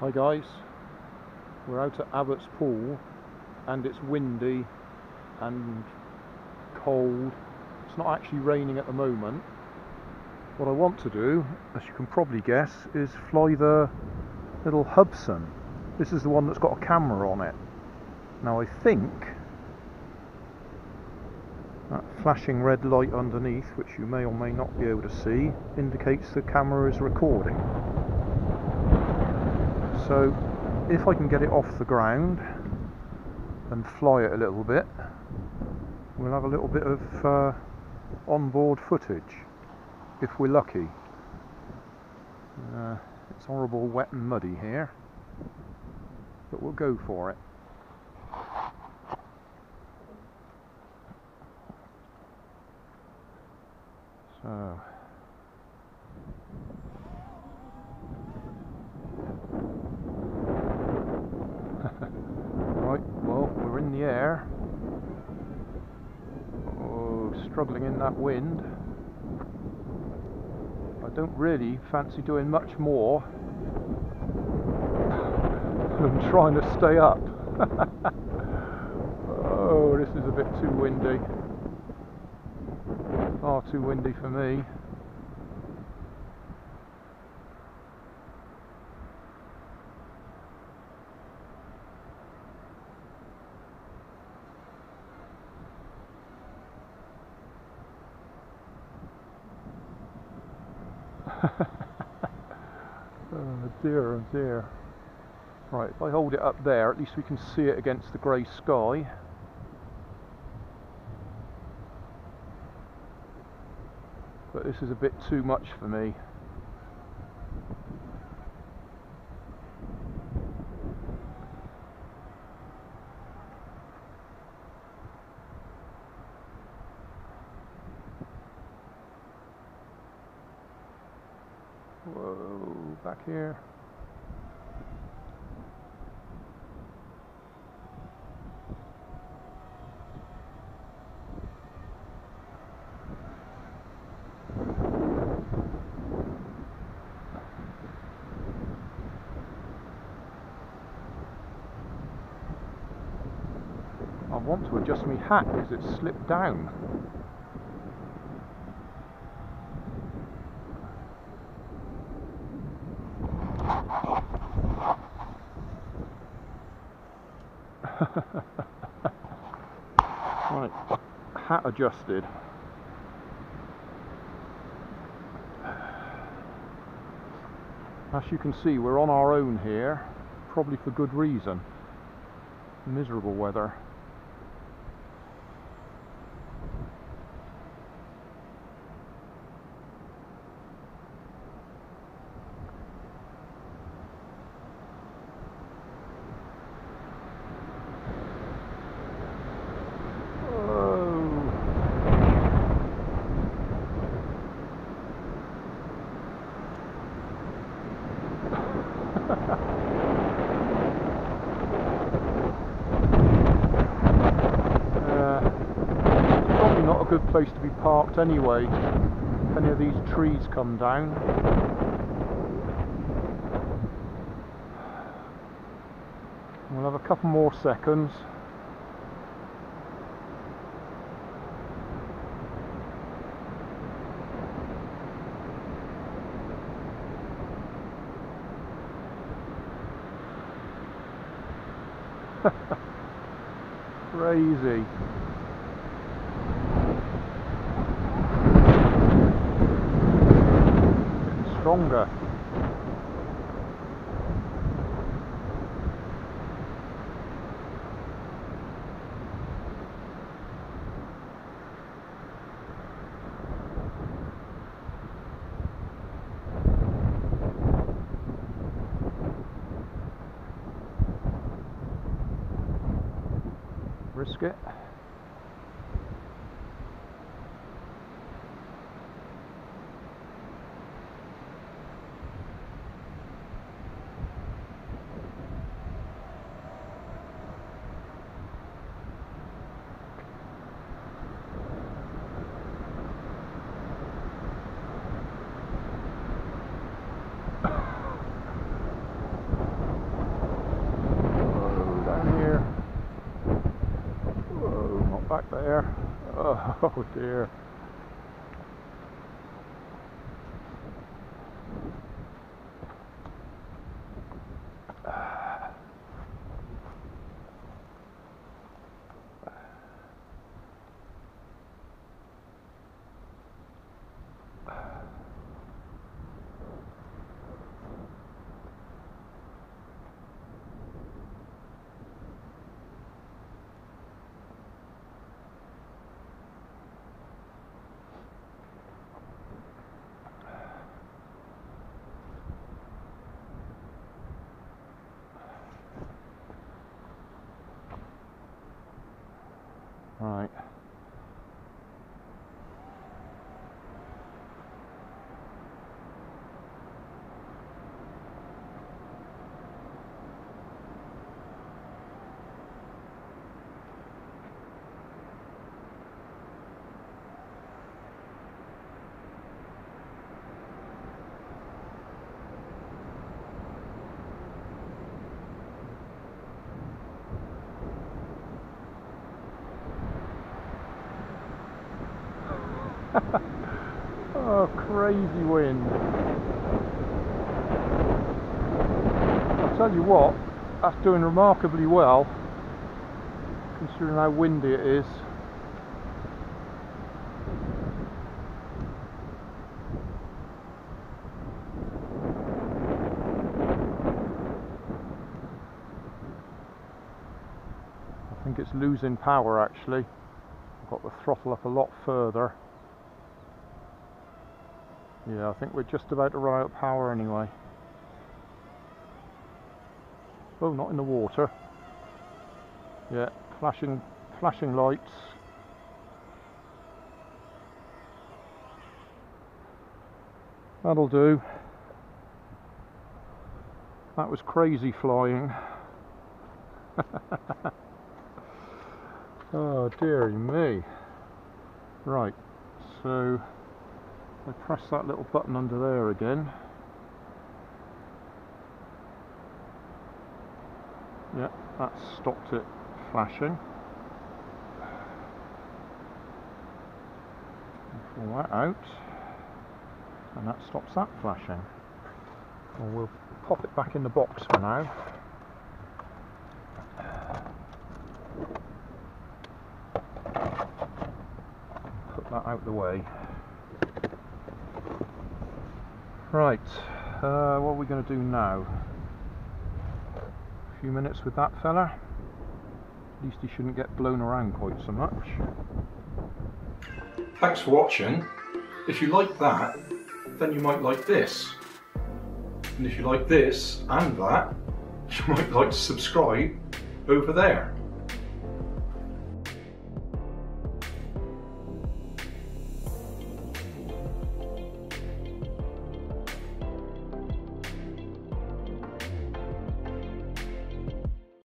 Hi guys, we're out at Abbots Pool and it's windy and cold. It's not actually raining at the moment. What I want to do, as you can probably guess, is fly the little Hubsan. This is the one that's got a camera on it. Now I think that flashing red light underneath, which you may or may not be able to see, indicates the camera is recording. So if I can get it off the ground and fly it a little bit, we'll have a little bit of onboard footage, if we're lucky. It's horrible wet and muddy here, but we'll go for it. So right, well, we're in the air. Oh, struggling in that wind. I don't really fancy doing much more than trying to stay up. Oh, this is a bit too windy. Far too windy for me. Oh dear, oh dear. Right, if I hold it up there, at least we can see it against the grey sky. But this is a bit too much for me. Whoa, back here. I want to adjust my hat because it's slipped down. Right, hat adjusted. As you can see, we're on our own here, probably for good reason. Miserable weather. Probably not a good place to be parked anyway, if any of these trees come down. We'll have a couple more seconds. Crazy. Getting stronger. Risk it. back there. Oh dear. Right. Oh, crazy wind. I'll tell you what, that's doing remarkably well, considering how windy it is. I think it's losing power actually. I've got the throttle up a lot further. Yeah, I think we're just about to run out of power anyway. Oh, not in the water. Yeah, flashing lights. That'll do. That was crazy flying. Oh dearie me. Right, so I press that little button under there again. Yeah, that stopped it flashing. Pull that out, and that stops that flashing. Well, we'll pop it back in the box for now. Put that out the way. Right, what are we going to do now? A few minutes with that fella. At least he shouldn't get blown around quite so much. Thanks for watching. If you like that, then you might like this. And if you like this and that, you might like to subscribe over there.